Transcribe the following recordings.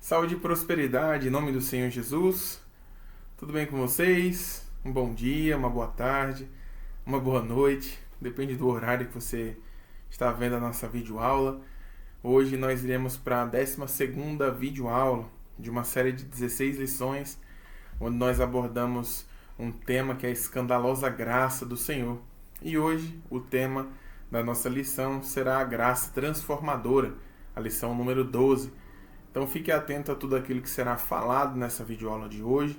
Saúde e prosperidade, em nome do Senhor Jesus. Tudo bem com vocês? Um bom dia, uma boa tarde, uma boa noite. Depende do horário que você está vendo a nossa videoaula. Hoje nós iremos para a 12ª videoaula de uma série de 16 lições, onde nós abordamos um tema que é a escandalosa graça do Senhor. E hoje o tema da nossa lição será a graça transformadora, a lição número 12. Então fique atento a tudo aquilo que será falado nessa videoaula de hoje.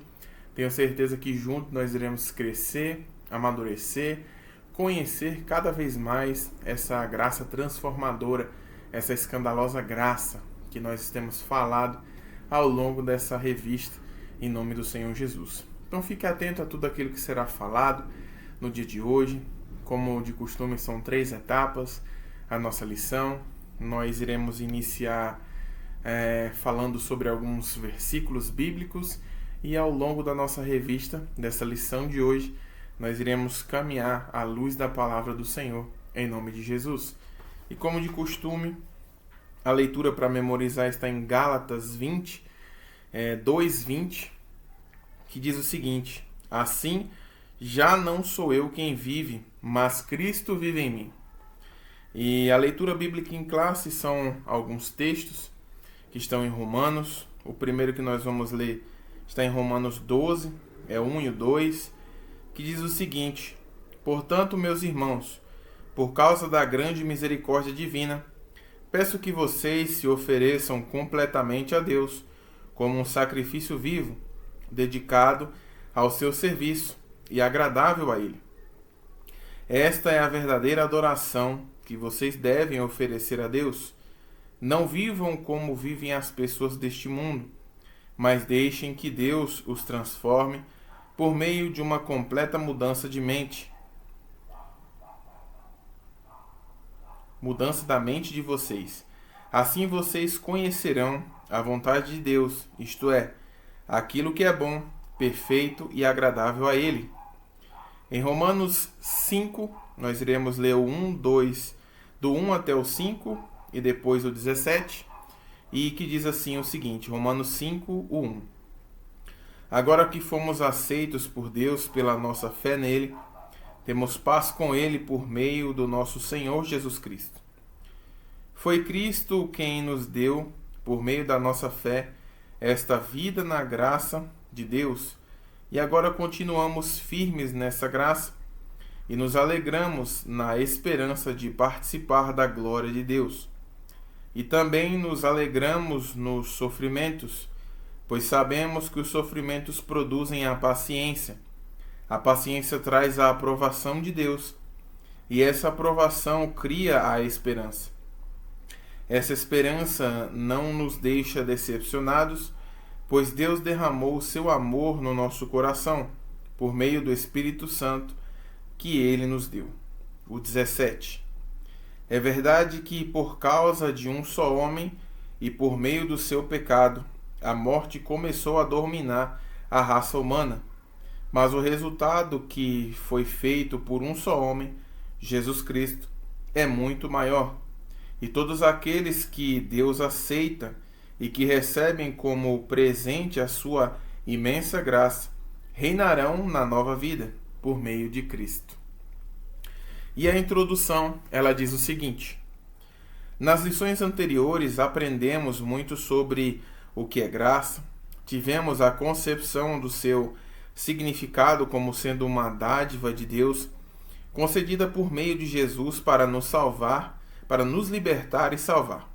Tenho certeza que juntos nós iremos crescer, amadurecer, conhecer cada vez mais essa graça transformadora, essa escandalosa graça que nós temos falado ao longo dessa revista, em nome do Senhor Jesus. Então fique atento a tudo aquilo que será falado no dia de hoje. Como de costume, são 3 etapas a nossa lição. Nós iremos iniciar falando sobre alguns versículos bíblicos, e ao longo da nossa revista, dessa lição de hoje, nós iremos caminhar à luz da palavra do Senhor, em nome de Jesus. E como de costume, a leitura para memorizar está em Gálatas 20, 2:20, que diz o seguinte: assim, já não sou eu quem vive, mas Cristo vive em mim. E a leitura bíblica em classe são alguns textos que estão em Romanos. O primeiro que nós vamos ler está em Romanos 12, 1 e 2, que diz o seguinte: portanto, meus irmãos, por causa da grande misericórdia divina, peço que vocês se ofereçam completamente a Deus, como um sacrifício vivo, dedicado ao seu serviço e agradável a Ele. Esta é a verdadeira adoração que vocês devem oferecer a Deus. Não vivam como vivem as pessoas deste mundo, mas deixem que Deus os transforme por meio de uma completa mudança de mente. Mudança da mente de vocês. Assim vocês conhecerão a vontade de Deus, isto é, aquilo que é bom, perfeito e agradável a Ele. Em Romanos 5, nós iremos ler o 1, 2, do 1 até o 5 e depois o 17, e que diz assim o seguinte, Romanos 5, o 1. Agora que fomos aceitos por Deus pela nossa fé nele, temos paz com Ele por meio do nosso Senhor Jesus Cristo. Foi Cristo quem nos deu, por meio da nossa fé, esta vida na graça de Deus, e agora continuamos firmes nessa graça e nos alegramos na esperança de participar da glória de Deus. E também nos alegramos nos sofrimentos, pois sabemos que os sofrimentos produzem a paciência. A paciência traz a aprovação de Deus, e essa aprovação cria a esperança. Essa esperança não nos deixa decepcionados, pois Deus derramou o seu amor no nosso coração, por meio do Espírito Santo que Ele nos deu. O 17. É verdade que por causa de um só homem e por meio do seu pecado, a morte começou a dominar a raça humana. Mas o resultado que foi feito por um só homem, Jesus Cristo, é muito maior. E todos aqueles que Deus aceita e que recebem como presente a sua imensa graça, reinarão na nova vida por meio de Cristo. E a introdução, ela diz o seguinte: nas lições anteriores aprendemos muito sobre o que é graça, tivemos a concepção do seu significado como sendo uma dádiva de Deus, concedida por meio de Jesus para nos salvar, para nos libertar e salvar.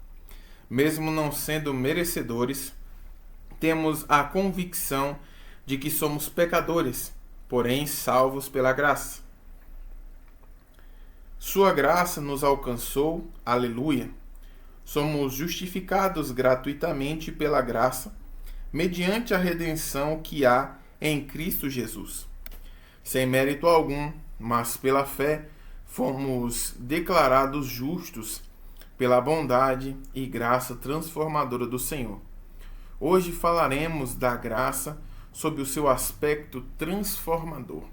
Mesmo não sendo merecedores, temos a convicção de que somos pecadores, porém salvos pela graça. Sua graça nos alcançou, aleluia. Somos justificados gratuitamente pela graça, mediante a redenção que há em Cristo Jesus. Sem mérito algum, mas pela fé, fomos declarados justos pela bondade e graça transformadora do Senhor. Hoje falaremos da graça sob o seu aspecto transformador.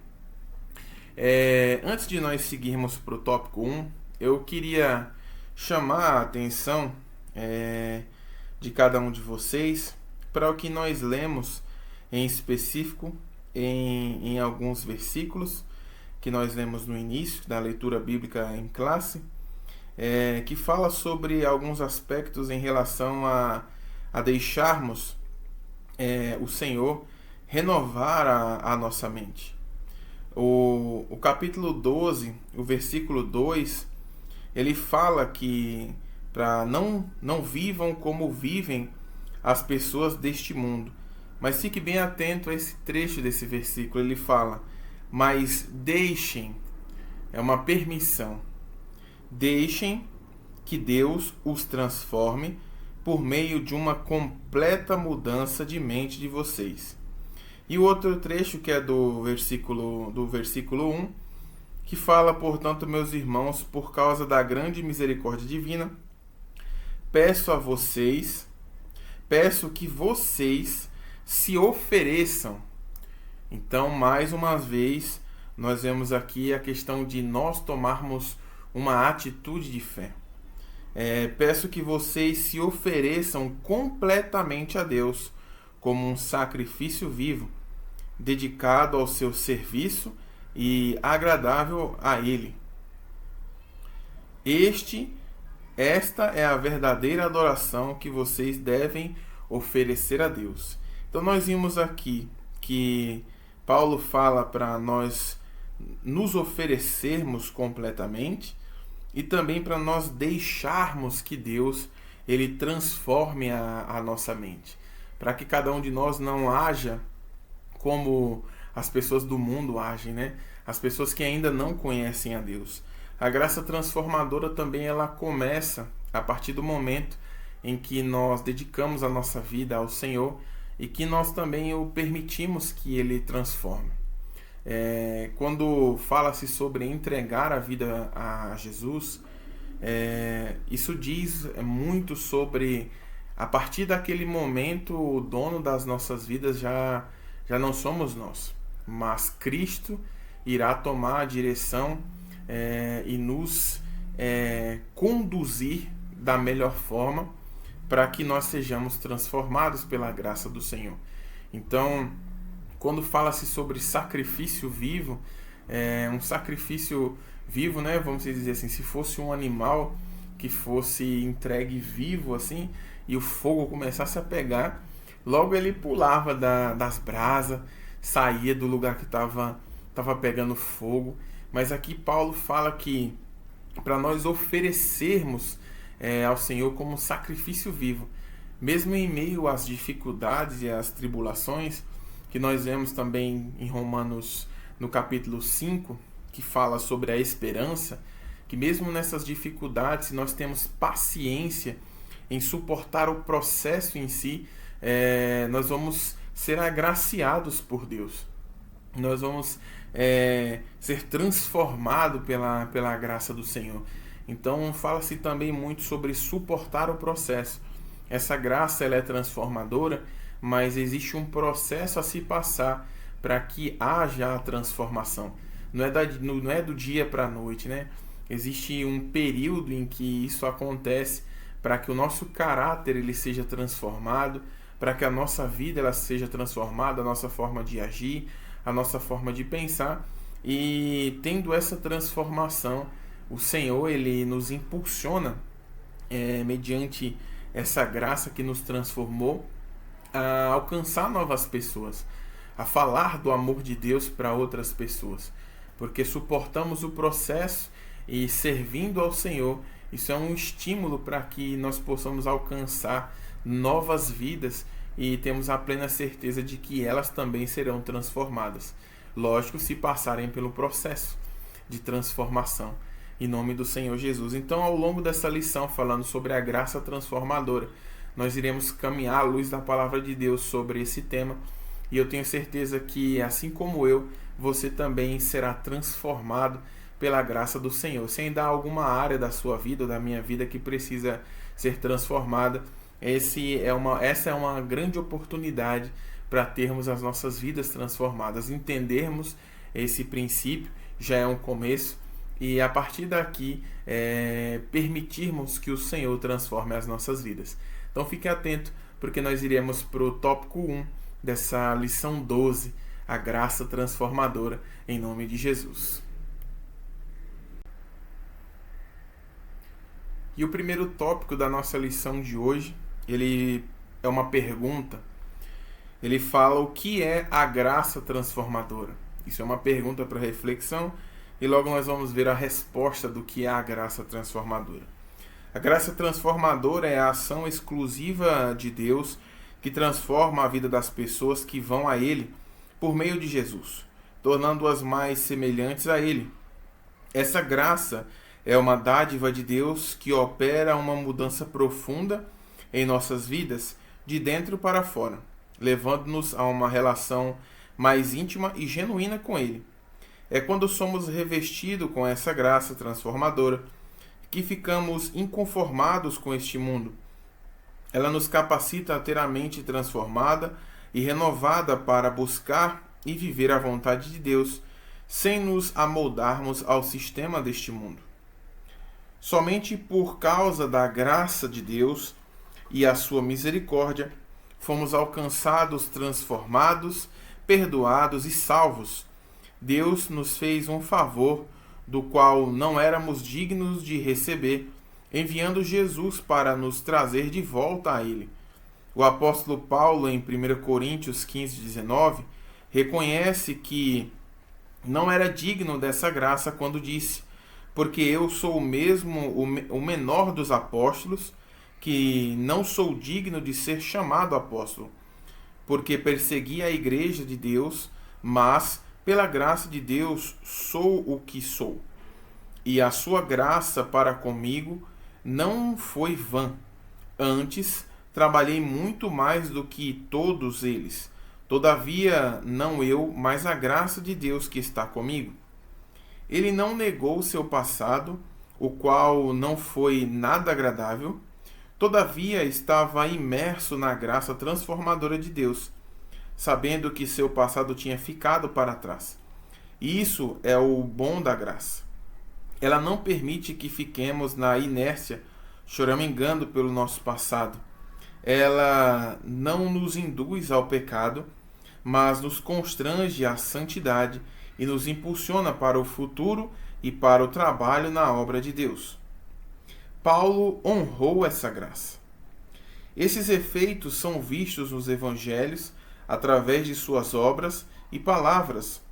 Antes de nós seguirmos para o tópico 1, eu queria chamar a atenção de cada um de vocês para o que nós lemos em específico em alguns versículos que nós lemos no início da leitura bíblica em classe, que fala sobre alguns aspectos em relação a deixarmos o Senhor renovar a nossa mente. O capítulo 12, o versículo 2, ele fala que para não vivam como vivem as pessoas deste mundo. Mas fique bem atento a esse trecho desse versículo. Ele fala: mas deixem, é uma permissão, deixem que Deus os transforme por meio de uma completa mudança de mente de vocês. E o outro trecho, que é do versículo 1, que fala: portanto, meus irmãos, por causa da grande misericórdia divina, peço que vocês se ofereçam. Então, mais uma vez, nós vemos aqui a questão de nós tomarmos uma atitude de fé. Peço que vocês se ofereçam completamente a Deus como um sacrifício vivo, dedicado ao seu serviço e agradável a Ele. Esta é a verdadeira adoração que vocês devem oferecer a Deus. Então nós vimos aqui que Paulo fala para nós nos oferecermos completamente e também para nós deixarmos que Deus ele transforme a nossa mente, para que cada um de nós não haja como as pessoas do mundo agem, né? As pessoas que ainda não conhecem a Deus. A graça transformadora também ela começa a partir do momento em que nós dedicamos a nossa vida ao Senhor e que nós também o permitimos que Ele transforme. Quando fala-se sobre entregar a vida a Jesus, isso diz muito sobre, a partir daquele momento, o dono das nossas vidas já não somos nós, mas Cristo irá tomar a direção e nos conduzir da melhor forma para que nós sejamos transformados pela graça do Senhor. Então, quando fala-se sobre sacrifício vivo, um sacrifício vivo, né, vamos dizer assim, se fosse um animal que fosse entregue vivo assim, e o fogo começasse a pegar, logo ele pulava das brasas, saía do lugar que estava pegando fogo. Mas aqui Paulo fala que para nós oferecermos ao Senhor como sacrifício vivo, mesmo em meio às dificuldades e às tribulações, que nós vemos também em Romanos, no capítulo 5, que fala sobre a esperança, que mesmo nessas dificuldades, se nós temos paciência em suportar o processo em si, nós vamos ser agraciados por Deus. Nós vamos ser transformados pela graça do Senhor. Então fala-se também muito sobre suportar o processo. Essa graça ela é transformadora, mas existe um processo a se passar para que haja a transformação. Não é do dia para a noite, né? Existe um período em que isso acontece para que o nosso caráter ele seja transformado, para que a nossa vida ela seja transformada, a nossa forma de agir, a nossa forma de pensar. E tendo essa transformação, o Senhor ele nos impulsiona mediante essa graça que nos transformou a alcançar novas pessoas, a falar do amor de Deus para outras pessoas, porque suportamos o processo e servindo ao Senhor, isso é um estímulo para que nós possamos alcançar novas vidas e temos a plena certeza de que elas também serão transformadas. Lógico, se passarem pelo processo de transformação, em nome do Senhor Jesus. Então, ao longo dessa lição, falando sobre a graça transformadora, nós iremos caminhar à luz da palavra de Deus sobre esse tema. E eu tenho certeza que, assim como eu, você também será transformado pela graça do Senhor. Se ainda há alguma área da sua vida ou da minha vida que precisa ser transformada, essa é uma grande oportunidade para termos as nossas vidas transformadas. Entendermos esse princípio já é um começo. E a partir daqui, permitirmos que o Senhor transforme as nossas vidas. Então fique atento porque nós iremos para o tópico 1 dessa lição 12, a graça transformadora, em nome de Jesus. E o primeiro tópico da nossa lição de hoje, ele é uma pergunta. Ele fala o que é a graça transformadora. Isso é uma pergunta para reflexão e logo nós vamos ver a resposta do que é a graça transformadora. A graça transformadora é a ação exclusiva de Deus que transforma a vida das pessoas que vão a Ele por meio de Jesus, tornando-as mais semelhantes a Ele. Essa graça é uma dádiva de Deus que opera uma mudança profunda em nossas vidas, de dentro para fora, levando-nos a uma relação mais íntima e genuína com Ele. É quando somos revestidos com essa graça transformadora que ficamos inconformados com este mundo. Ela nos capacita a ter a mente transformada e renovada para buscar e viver a vontade de Deus, sem nos amoldarmos ao sistema deste mundo. Somente por causa da graça de Deus e a sua misericórdia, fomos alcançados, transformados, perdoados e salvos. Deus nos fez um favor do qual não éramos dignos de receber, enviando Jesus para nos trazer de volta a Ele. O apóstolo Paulo, em 1 Coríntios 15:19, reconhece que não era digno dessa graça quando disse: porque eu sou mesmo o menor dos apóstolos, que não sou digno de ser chamado apóstolo, porque persegui a igreja de Deus, mas, pela graça de Deus, sou o que sou. E a sua graça para comigo não foi vã. Antes, trabalhei muito mais do que todos eles. Todavia, não eu, mas a graça de Deus que está comigo. Ele não negou seu passado, o qual não foi nada agradável, todavia estava imerso na graça transformadora de Deus, sabendo que seu passado tinha ficado para trás. Isso é o bom da graça. Ela não permite que fiquemos na inércia, choramingando pelo nosso passado. Ela não nos induz ao pecado, mas nos constrange à santidade e nos impulsiona para o futuro e para o trabalho na obra de Deus. Paulo honrou essa graça. Esses efeitos são vistos nos evangelhos através de suas obras e palavras.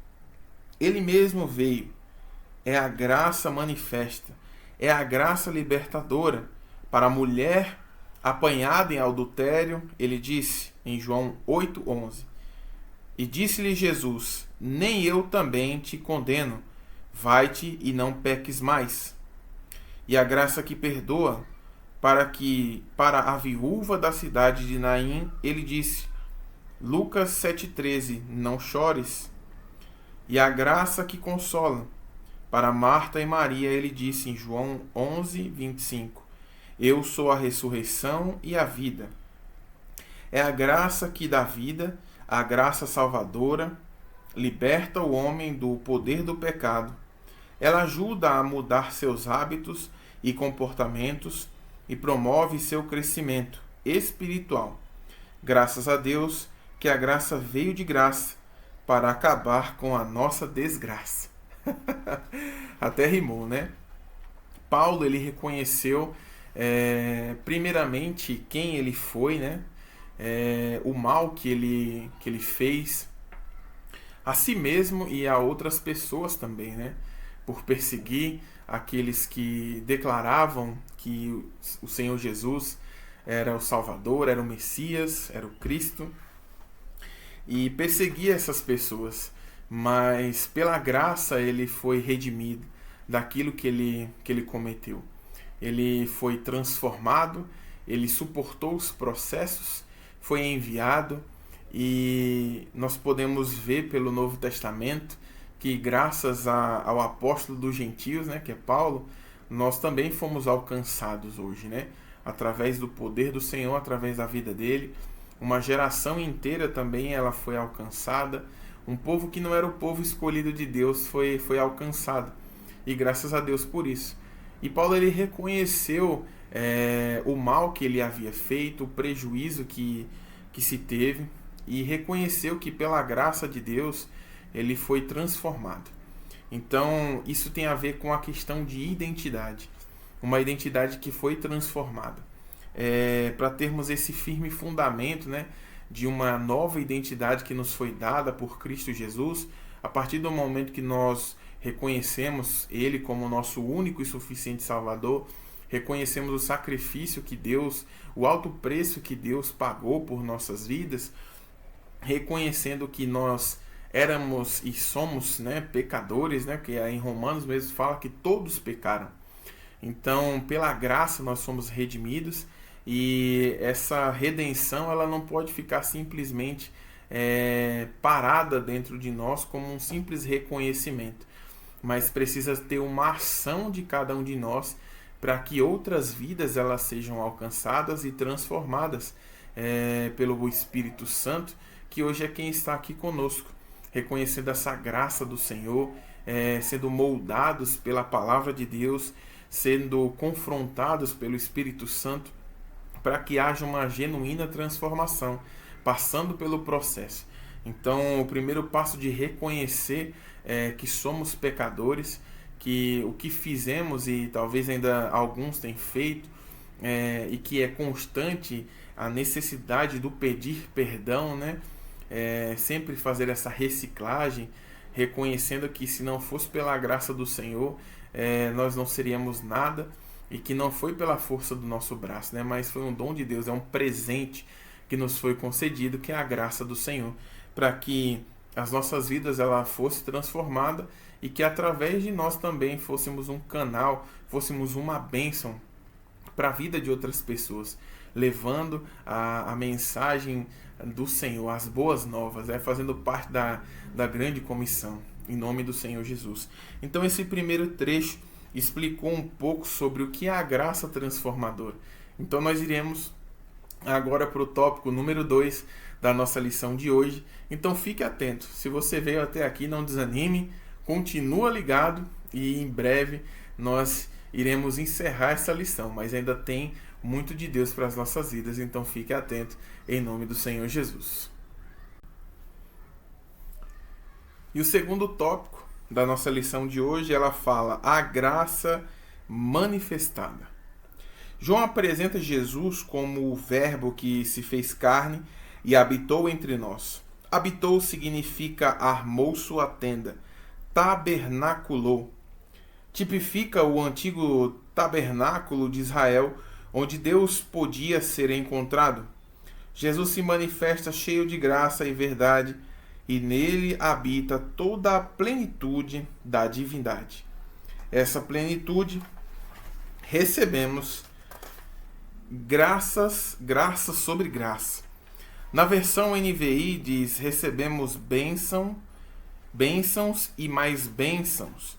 Ele mesmo veio. É a graça manifesta, é a graça libertadora. Para a mulher apanhada em adultério, ele disse em João 8:11: e disse-lhe Jesus: nem eu também te condeno, vai-te e não peques mais. E a graça que perdoa, para a viúva da cidade de Naim, ele disse, Lucas 7,13, não chores. E a graça que consola, para Marta e Maria, ele disse em João 11:25, eu sou a ressurreição e a vida. É a graça que dá vida, a graça salvadora, liberta o homem do poder do pecado. Ela ajuda a mudar seus hábitos e comportamentos e promove seu crescimento espiritual. Graças a Deus que a graça veio de graça para acabar com a nossa desgraça. Até rimou, né? Paulo, ele reconheceu primeiramente quem ele foi, né? O mal que ele fez a si mesmo e a outras pessoas também, né? Por perseguir aqueles que declaravam que o Senhor Jesus era o Salvador, era o Messias, era o Cristo, e perseguia essas pessoas, mas pela graça ele foi redimido daquilo que ele cometeu. Ele foi transformado, ele suportou os processos, foi enviado, e nós podemos ver pelo Novo Testamento que graças ao apóstolo dos gentios, né, que é Paulo, nós também fomos alcançados hoje, né, através do poder do Senhor, através da vida dele. Uma geração inteira também ela foi alcançada. Um povo que não era o povo escolhido de Deus foi alcançado. E graças a Deus por isso. E Paulo ele reconheceu o mal que ele havia feito, o prejuízo que se teve, e reconheceu que pela graça de Deus ele foi transformado. Então isso tem a ver com a questão de identidade, uma identidade que foi transformada. Para termos esse firme fundamento, né, de uma nova identidade que nos foi dada por Cristo Jesus, a partir do momento que nós reconhecemos Ele como nosso único e suficiente Salvador, reconhecemos o sacrifício que Deus, o alto preço que Deus pagou por nossas vidas, reconhecendo que nós éramos e somos, né, pecadores, né, porque em Romanos mesmo fala que todos pecaram. Então, pela graça nós somos redimidos, e essa redenção ela não pode ficar simplesmente parada dentro de nós como um simples reconhecimento, mas precisa ter uma ação de cada um de nós para que outras vidas elas sejam alcançadas e transformadas pelo Espírito Santo, que hoje é quem está aqui conosco, reconhecendo essa graça do Senhor, sendo moldados pela palavra de Deus, sendo confrontados pelo Espírito Santo, para que haja uma genuína transformação, passando pelo processo. Então, o primeiro passo de reconhecer que somos pecadores, que o que fizemos e talvez ainda alguns tenham feito, e que é constante a necessidade do pedir perdão, né? Sempre fazer essa reciclagem, reconhecendo que se não fosse pela graça do Senhor, nós não seríamos nada, e que não foi pela força do nosso braço, né? Mas foi um dom de Deus, é um presente que nos foi concedido, que é a graça do Senhor, para que as nossas vidas ela fosse transformada e que através de nós também fôssemos um canal, fôssemos uma bênção para a vida de outras pessoas, levando a mensagem do Senhor, as boas novas, fazendo parte da grande comissão, em nome do Senhor Jesus. Então esse primeiro trecho explicou um pouco sobre o que é a graça transformadora. Então nós iremos agora para o tópico número 2 da nossa lição de hoje. Então fique atento, se você veio até aqui, não desanime, continua ligado, e em breve nós iremos encerrar essa lição, mas ainda tem muito de Deus para as nossas vidas, então fique atento em nome do Senhor Jesus. E o segundo tópico da nossa lição de hoje, ela fala a graça manifestada. João apresenta Jesus como o verbo que se fez carne e habitou entre nós. Habitou significa armou sua tenda, tabernaculou. Tipifica o antigo tabernáculo de Israel, onde Deus podia ser encontrado. Jesus se manifesta cheio de graça e verdade, e nele habita toda a plenitude da divindade. Essa plenitude recebemos graças sobre graça. Na versão NVI diz: recebemos bênçãos e mais bênçãos.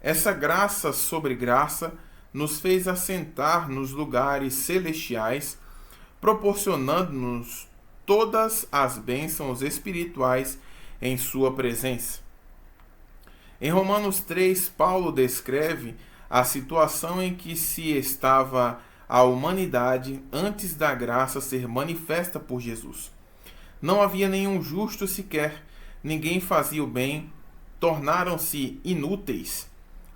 Essa graça sobre graça nos fez assentar nos lugares celestiais, proporcionando-nos todas as bênçãos espirituais em sua presença. Em Romanos 3, Paulo descreve a situação em que se estava a humanidade antes da graça ser manifesta por Jesus. Não havia nenhum justo sequer, ninguém fazia o bem, tornaram-se inúteis.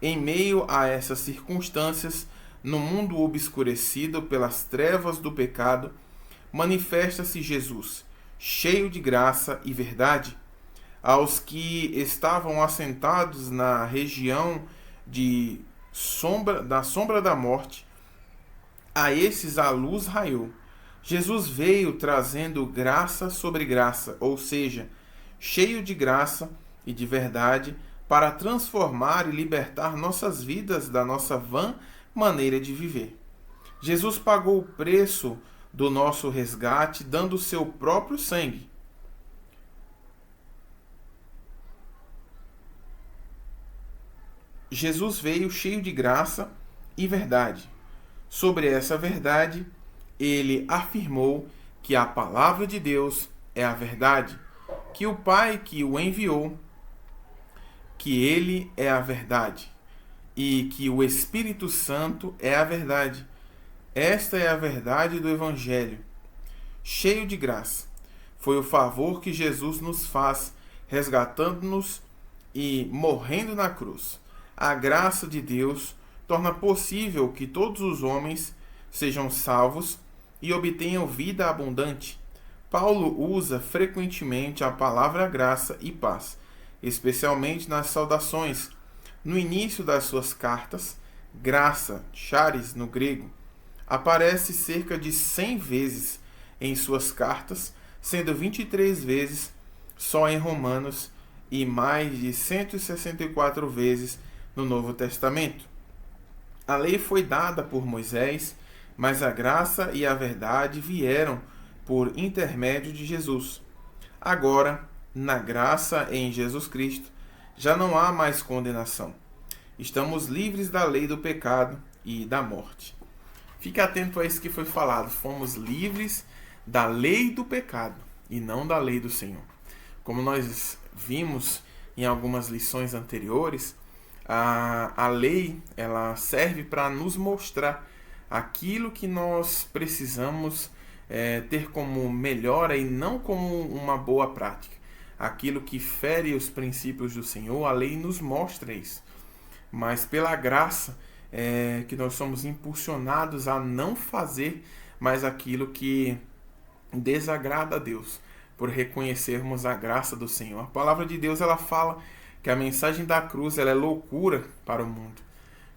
Em meio a essas circunstâncias, no mundo obscurecido pelas trevas do pecado, manifesta-se Jesus, cheio de graça e verdade. Aos que estavam assentados na região da sombra da morte, a esses a luz raiou. Jesus veio trazendo graça sobre graça, ou seja, cheio de graça e de verdade, para transformar e libertar nossas vidas da nossa vã maneira de viver. Jesus pagou o preço do nosso resgate, dando o seu próprio sangue. Jesus veio cheio de graça e verdade. Sobre essa verdade, ele afirmou que a palavra de Deus é a verdade, que o Pai que o enviou, que ele é a verdade, e que o Espírito Santo é a verdade, Esta é a verdade do Evangelho, cheio de graça. Foi o favor que Jesus nos faz, resgatando-nos e morrendo na cruz. A graça de Deus torna possível que todos os homens sejam salvos e obtenham vida abundante. Paulo usa frequentemente a palavra graça e paz, especialmente nas saudações. No início das suas cartas, graça, charis no grego, aparece cerca de 100 vezes em suas cartas, sendo 23 vezes só em Romanos e mais de 164 vezes no Novo Testamento. A lei foi dada por Moisés, mas a graça e a verdade vieram por intermédio de Jesus. Agora, na graça em Jesus Cristo, já não há mais condenação. Estamos livres da lei do pecado e da morte. Fique atento a isso que foi falado. Fomos livres da lei do pecado e não da lei do Senhor. Como nós vimos em algumas lições anteriores, a lei ela serve para nos mostrar aquilo que nós precisamos ter como melhora e não como uma boa prática. Aquilo que fere os princípios do Senhor, a lei nos mostra isso. Mas pela graça que nós somos impulsionados a não fazer mais aquilo que desagrada a Deus, por reconhecermos a graça do Senhor. A palavra de Deus ela fala que a mensagem da cruz ela é loucura para o mundo.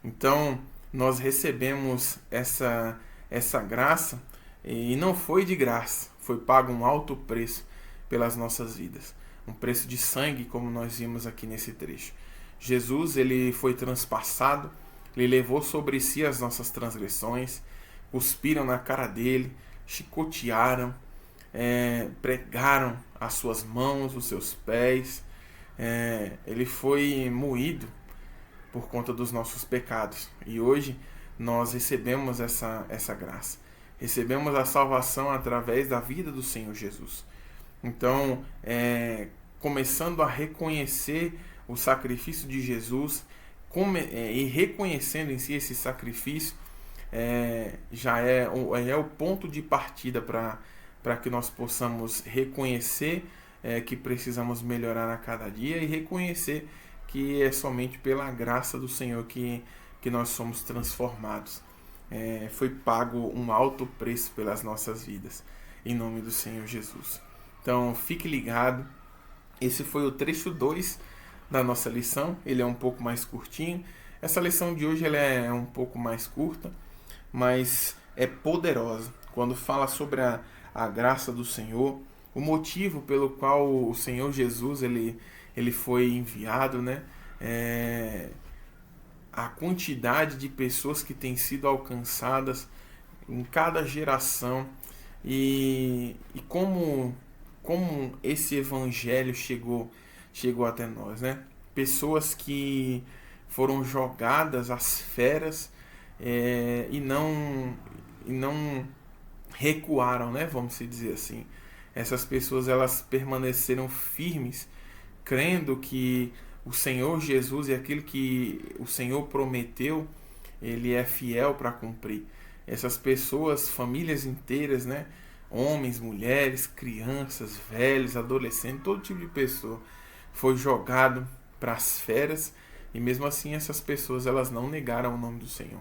Então, nós recebemos essa graça e não foi de graça, foi pago um alto preço pelas nossas vidas. Um preço de sangue, como nós vimos aqui nesse trecho. Jesus ele foi transpassado, ele levou sobre si as nossas transgressões, cuspiram na cara dele, chicotearam, pregaram as suas mãos, os seus pés. Ele foi moído por conta dos nossos pecados. E hoje nós recebemos essa graça. Recebemos a salvação através da vida do Senhor Jesus. Então, começando a reconhecer o sacrifício de Jesus e reconhecendo em si esse sacrifício, já é o ponto de partida para que nós possamos reconhecer que precisamos melhorar a cada dia e reconhecer que é somente pela graça do Senhor que nós somos transformados. Foi pago um alto preço pelas nossas vidas, em nome do Senhor Jesus. Então, fique ligado. Esse foi o trecho 2 da nossa lição. Ele é um pouco mais curtinho. Essa lição de hoje ela é um pouco mais curta, mas é poderosa. Quando fala sobre a graça do Senhor, o motivo pelo qual o Senhor Jesus ele foi enviado, né? A quantidade de pessoas que têm sido alcançadas em cada geração e como esse evangelho chegou até nós, né? Pessoas que foram jogadas às feras e não recuaram, né? Vamos dizer assim. Essas pessoas elas permaneceram firmes, crendo que o Senhor Jesus e aquilo que o Senhor prometeu, ele é fiel para cumprir. Essas pessoas, famílias inteiras, né? Homens, mulheres, crianças, velhos, adolescentes, todo tipo de pessoa foi jogado para as feras e mesmo assim essas pessoas elas não negaram o nome do Senhor.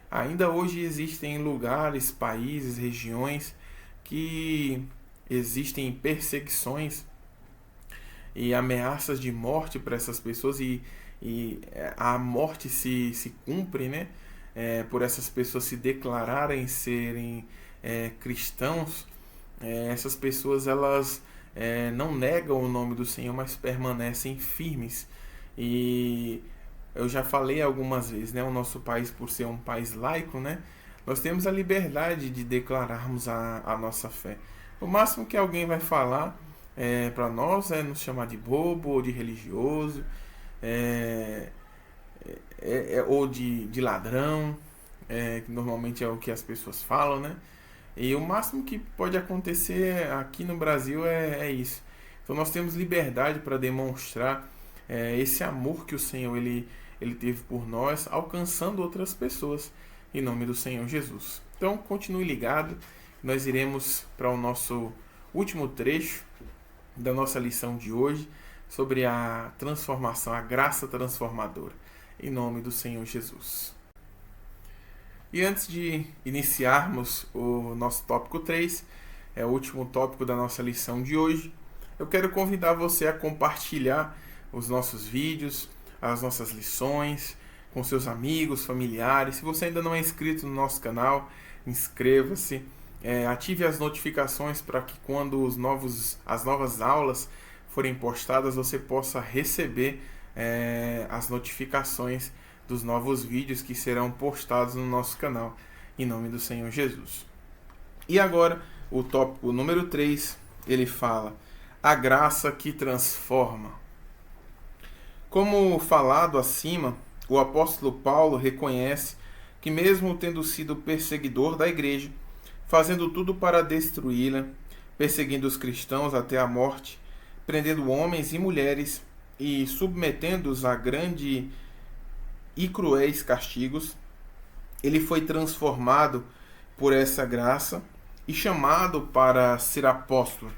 Ainda hoje existem lugares, países, regiões que existem perseguições e ameaças de morte para essas pessoas e a morte se cumpre, né? Por essas pessoas se declararem serem cristãos. Essas pessoas elas não negam o nome do Senhor, mas permanecem firmes. E eu já falei algumas vezes, né? O nosso país, por ser um país laico, né? Nós temos a liberdade de declararmos a nossa fé. O máximo que alguém vai falar para nós é nos chamar de bobo ou de religioso, ou de ladrão, que normalmente é o que as pessoas falam, né? E o máximo que pode acontecer aqui no Brasil é isso. Então nós temos liberdade para demonstrar esse amor que o Senhor ele teve por nós, alcançando outras pessoas, em nome do Senhor Jesus. Então continue ligado, nós iremos para o nosso último trecho da nossa lição de hoje sobre a transformação, a graça transformadora, em nome do Senhor Jesus. E antes de iniciarmos o nosso tópico 3, é o último tópico da nossa lição de hoje, eu quero convidar você a compartilhar os nossos vídeos, as nossas lições, com seus amigos, familiares. Se você ainda não é inscrito no nosso canal, inscreva-se, ative as notificações para que quando as novas aulas forem postadas, você possa receber as notificações dos novos vídeos que serão postados no nosso canal, em nome do Senhor Jesus. E agora, o tópico número 3, ele fala: a graça que transforma. Como falado acima, o apóstolo Paulo reconhece que mesmo tendo sido perseguidor da igreja, fazendo tudo para destruí-la, perseguindo os cristãos até a morte, prendendo homens e mulheres e submetendo-os a grande e cruéis castigos, ele foi transformado por essa graça e chamado para ser apóstolo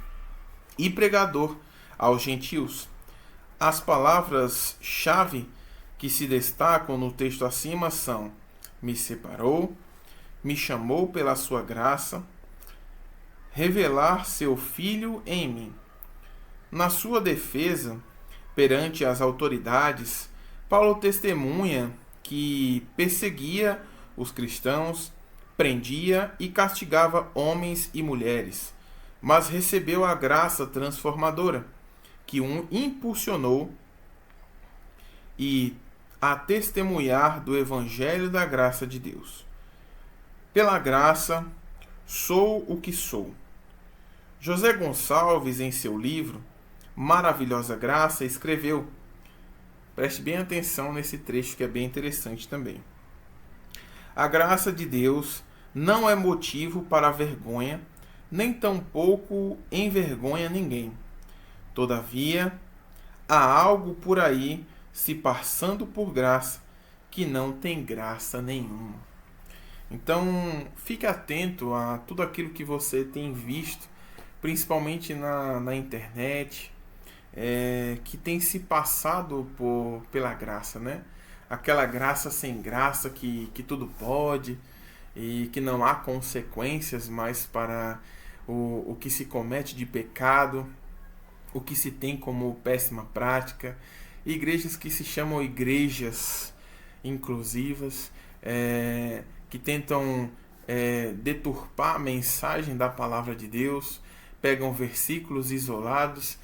e pregador aos gentios. As palavras-chave que se destacam no texto acima são: me separou, me chamou pela sua graça, revelar seu Filho em mim. Na sua defesa, perante as autoridades, Paulo testemunha que perseguia os cristãos, prendia e castigava homens e mulheres, mas recebeu a graça transformadora que o impulsionou a testemunhar do Evangelho da graça de Deus. Pela graça, sou o que sou. José Gonçalves, em seu livro Maravilhosa Graça, escreveu, preste bem atenção nesse trecho que é bem interessante também: a graça de Deus não é motivo para vergonha, nem tampouco envergonha ninguém. Todavia, há algo por aí se passando por graça que não tem graça nenhuma. Então, fique atento a tudo aquilo que você tem visto, principalmente na internet, que tem se passado pela graça, né? Aquela graça sem graça que tudo pode e que não há consequências mais para o que se comete de pecado, o que se tem como péssima prática. Igrejas que se chamam igrejas inclusivas, que tentam deturpar a mensagem da palavra de Deus, pegam versículos isolados,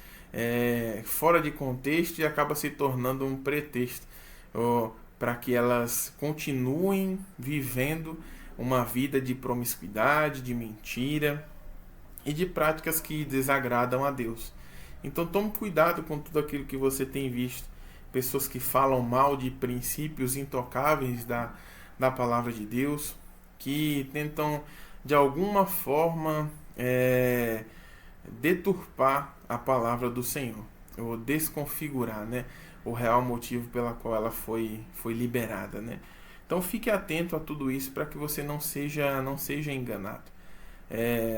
fora de contexto, e acaba se tornando um pretexto para que elas continuem vivendo uma vida de promiscuidade, de mentira e de práticas que desagradam a Deus. Então tome cuidado com tudo aquilo que você tem visto. Pessoas que falam mal de princípios intocáveis da palavra de Deus, que tentam de alguma forma deturpar a palavra do Senhor, ou desconfigurar, né, o real motivo pela qual ela foi liberada, né? Então fique atento a tudo isso para que você não seja enganado.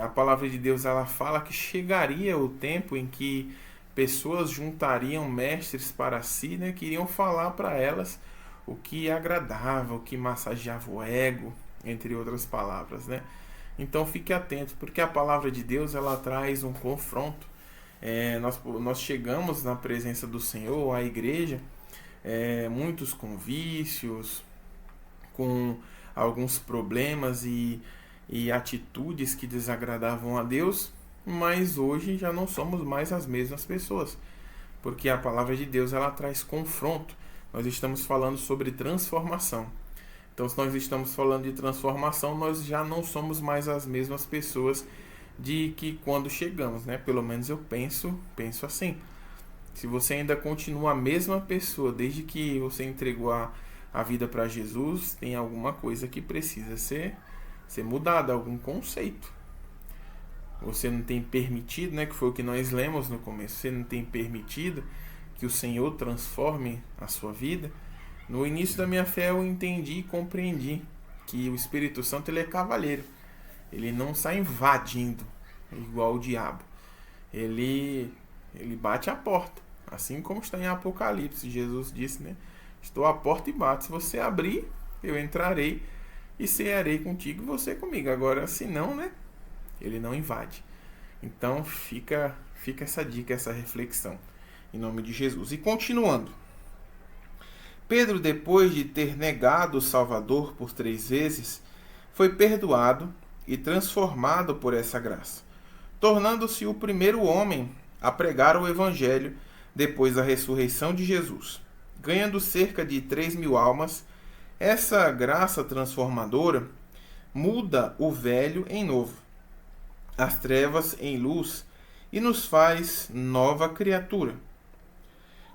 A palavra de Deus, ela fala que chegaria o tempo em que pessoas juntariam mestres para si, né, que iriam falar para elas o que agradava, o que massageava o ego, entre outras palavras, né? Então fique atento, porque a palavra de Deus, ela traz um confronto. Nós chegamos na presença do Senhor, a igreja, muitos com vícios, com alguns problemas e atitudes que desagradavam a Deus, mas hoje já não somos mais as mesmas pessoas, porque a palavra de Deus, ela traz confronto. Nós estamos falando sobre transformação. Então, se nós estamos falando de transformação, nós já não somos mais as mesmas pessoas de que quando chegamos, né? Pelo menos eu penso assim. Se você ainda continua a mesma pessoa desde que você entregou a vida para Jesus, tem alguma coisa que precisa ser mudada, algum conceito. Você não tem permitido, né, que foi o que nós lemos no começo, você não tem permitido que o Senhor transforme a sua vida. No início da minha fé eu entendi e compreendi que o Espírito Santo ele é cavalheiro. Ele não sai invadindo igual o diabo. Ele bate a porta. Assim como está em Apocalipse, Jesus disse, né? Estou à porta e bato. Se você abrir, eu entrarei e cearei contigo e você comigo. Agora, se não, né? Ele não invade. Então, fica essa dica, essa reflexão. Em nome de Jesus. E continuando. Pedro, depois de ter negado o Salvador por 3 vezes, foi perdoado e transformado por essa graça, tornando-se o primeiro homem a pregar o Evangelho depois da ressurreição de Jesus, ganhando cerca de 3.000 almas. Essa graça transformadora muda o velho em novo, as trevas em luz e nos faz nova criatura.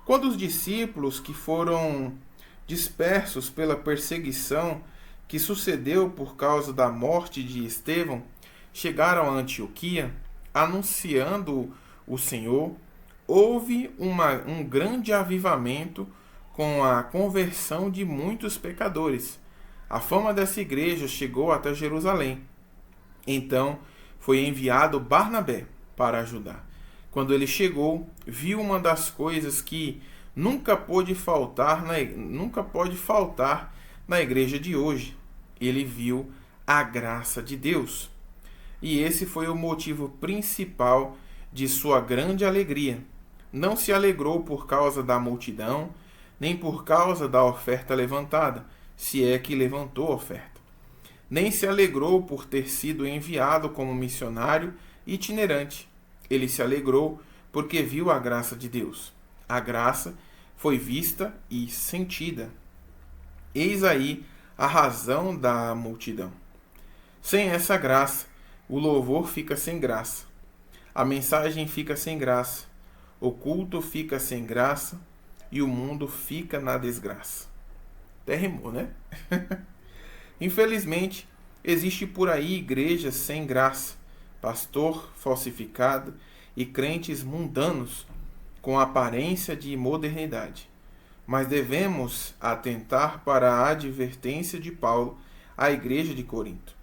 Quando os discípulos que foram dispersos pela perseguição que sucedeu por causa da morte de Estevão chegaram a Antioquia, anunciando o Senhor, houve um grande avivamento com a conversão de muitos pecadores. A fama dessa igreja chegou até Jerusalém. Então foi enviado Barnabé para ajudar. Quando ele chegou, viu uma das coisas que nunca pode faltar na igreja de hoje. Ele viu a graça de Deus. E esse foi o motivo principal de sua grande alegria. Não se alegrou por causa da multidão, nem por causa da oferta levantada, se é que levantou oferta. Nem se alegrou por ter sido enviado como missionário itinerante. Ele se alegrou porque viu a graça de Deus. A graça foi vista e sentida. Eis aí a razão da multidão. Sem essa graça, o louvor fica sem graça. A mensagem fica sem graça. O culto fica sem graça. E o mundo fica na desgraça. Até rimou, né? Infelizmente, existe por aí igrejas sem graça, pastor falsificado e crentes mundanos com aparência de modernidade. Mas devemos atentar para a advertência de Paulo à igreja de Corinto.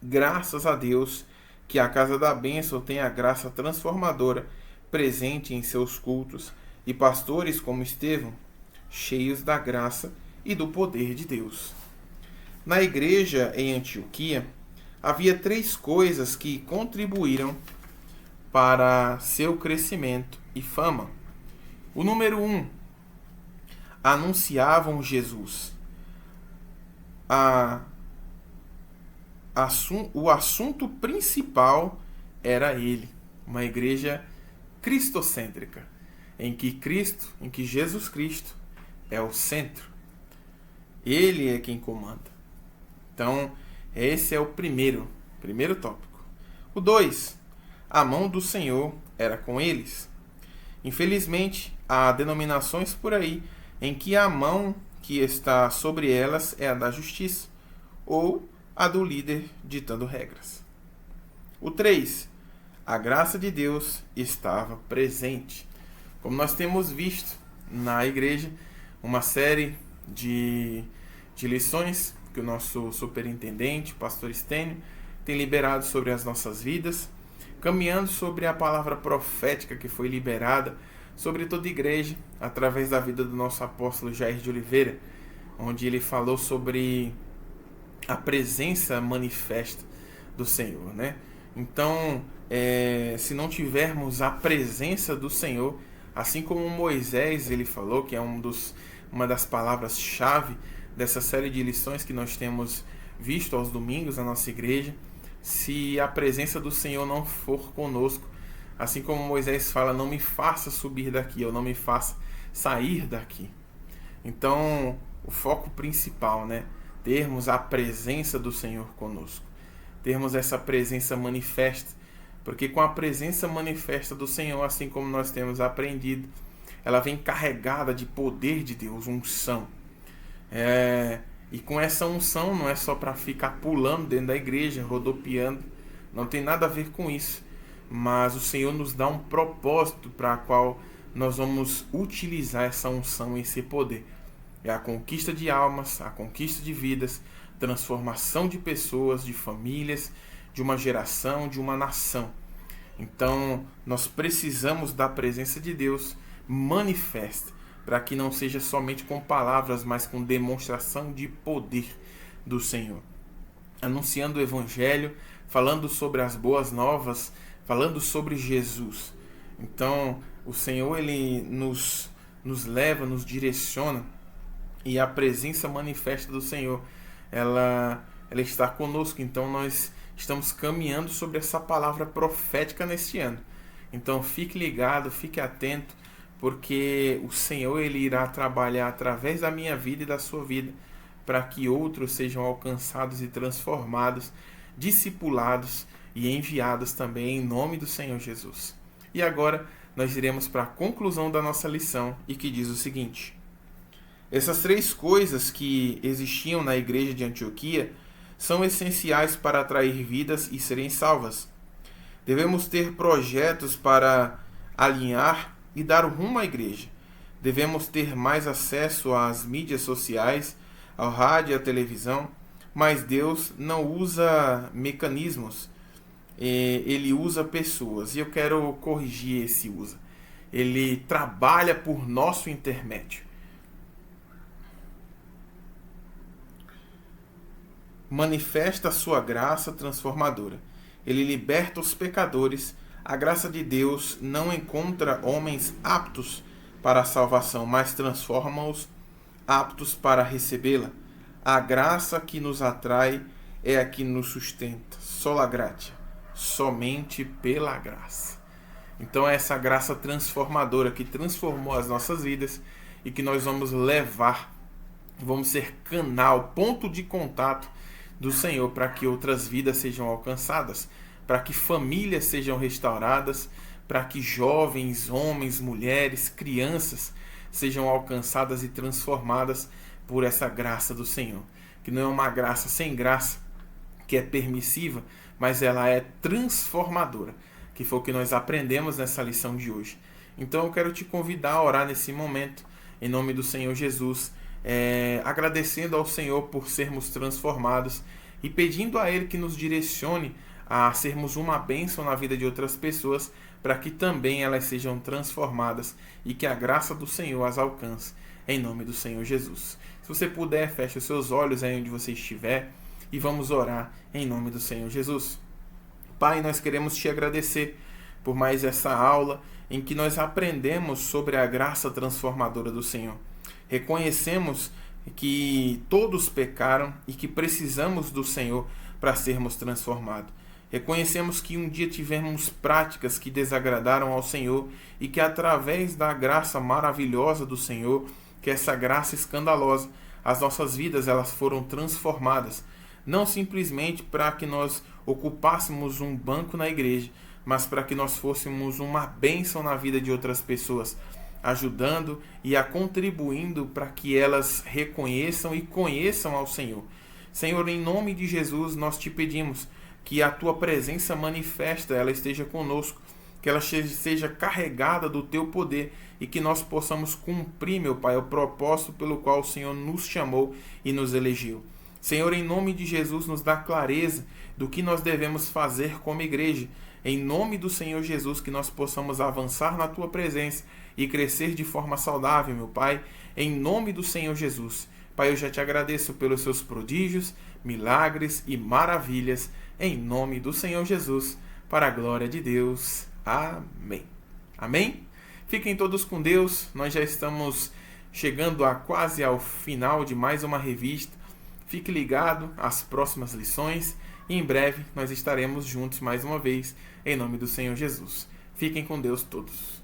Graças a Deus que a Casa da Bênção tem a graça transformadora presente em seus cultos e pastores como Estevão, cheios da graça e do poder de Deus. Na igreja em Antioquia, havia 3 coisas que contribuíram para seu crescimento e fama. O número 1, anunciavam Jesus. O assunto principal era ele. Uma igreja cristocêntrica, em que Jesus Cristo é o centro. Ele é quem comanda. Então, esse é o primeiro tópico. O 2, a mão do Senhor era com eles. Infelizmente, há denominações por aí em que a mão que está sobre elas é a da justiça ou a do líder ditando regras. O 3, a graça de Deus estava presente. Como nós temos visto na igreja, uma série de lições que o nosso superintendente, pastor Estênio, tem liberado sobre as nossas vidas, caminhando sobre a palavra profética que foi liberada sobre toda a igreja, através da vida do nosso apóstolo Jair de Oliveira, onde ele falou sobre a presença manifesta do Senhor, né? Então, se não tivermos a presença do Senhor, assim como Moisés ele falou, que é uma das palavras-chave dessa série de lições que nós temos visto aos domingos na nossa igreja, se a presença do Senhor não for conosco, assim como Moisés fala, não me faça subir daqui, ou não me faça sair daqui. Então, o foco principal, né? Termos a presença do Senhor conosco. Termos essa presença manifesta. Porque com a presença manifesta do Senhor, assim como nós temos aprendido, ela vem carregada de poder de Deus, unção. E com essa unção não é só para ficar pulando dentro da igreja, rodopiando. Não tem nada a ver com isso. Mas o Senhor nos dá um propósito para o qual nós vamos utilizar essa unção e esse poder. É a conquista de almas, a conquista de vidas, transformação de pessoas, de famílias, de uma geração, de uma nação. Então, nós precisamos da presença de Deus manifesta, para que não seja somente com palavras, mas com demonstração de poder do Senhor. Anunciando o Evangelho, falando sobre as boas novas, falando sobre Jesus. Então, o Senhor, Ele nos leva, nos direciona, e a presença manifesta do Senhor, ela está conosco. Então, nós estamos caminhando sobre essa palavra profética neste ano. Então, fique ligado, fique atento, porque o Senhor, Ele irá trabalhar através da minha vida e da sua vida, para que outros sejam alcançados e transformados, discipulados e enviados também em nome do Senhor Jesus. E agora nós iremos para a conclusão da nossa lição, e que diz o seguinte: essas 3 coisas que existiam na igreja de Antioquia são essenciais para atrair vidas e serem salvas. Devemos ter projetos para alinhar e dar rumo à igreja. Devemos ter mais acesso às mídias sociais, ao rádio e à televisão, mas Deus não usa mecanismos, Ele usa pessoas. E eu quero corrigir esse usa. Ele trabalha por nosso intermédio. Manifesta a sua graça transformadora. Ele liberta os pecadores. A graça de Deus não encontra homens aptos para a salvação, mas transforma-os aptos para recebê-la. A graça que nos atrai é a que nos sustenta. Sola gratia. Somente pela graça. Então é essa graça transformadora que transformou as nossas vidas e que nós vamos levar, vamos ser canal, ponto de contato do Senhor, para que outras vidas sejam alcançadas, para que famílias sejam restauradas, para que jovens, homens, mulheres, crianças sejam alcançadas e transformadas por essa graça do Senhor, que não é uma graça sem graça, que é permissiva, mas ela é transformadora, que foi o que nós aprendemos nessa lição de hoje. Então eu quero te convidar a orar nesse momento, em nome do Senhor Jesus, agradecendo ao Senhor por sermos transformados e pedindo a Ele que nos direcione a sermos uma bênção na vida de outras pessoas, para que também elas sejam transformadas e que a graça do Senhor as alcance, em nome do Senhor Jesus. Se você puder, feche os seus olhos aí onde você estiver e vamos orar em nome do Senhor Jesus. Pai, nós queremos te agradecer por mais essa aula em que nós aprendemos sobre a graça transformadora do Senhor. Reconhecemos que todos pecaram e que precisamos do Senhor para sermos transformados. Reconhecemos que um dia tivemos práticas que desagradaram ao Senhor e que através da graça maravilhosa do Senhor, que essa graça escandalosa, as nossas vidas elas foram transformadas, não simplesmente para que nós ocupássemos um banco na igreja, mas para que nós fôssemos uma bênção na vida de outras pessoas, ajudando e contribuindo para que elas reconheçam e conheçam ao Senhor. Senhor, em nome de Jesus, nós te pedimos que a tua presença manifesta, ela esteja conosco, que ela seja carregada do teu poder e que nós possamos cumprir, meu Pai, o propósito pelo qual o Senhor nos chamou e nos elegeu. Senhor, em nome de Jesus, nos dá clareza do que nós devemos fazer como igreja. Em nome do Senhor Jesus, que nós possamos avançar na tua presença e crescer de forma saudável, meu Pai, em nome do Senhor Jesus. Pai, eu já te agradeço pelos seus prodígios, milagres e maravilhas, em nome do Senhor Jesus, para a glória de Deus. Amém. Amém? Fiquem todos com Deus. Nós já estamos chegando quase ao final de mais uma revista. Fique ligado às próximas lições e em breve nós estaremos juntos mais uma vez, em nome do Senhor Jesus. Fiquem com Deus todos.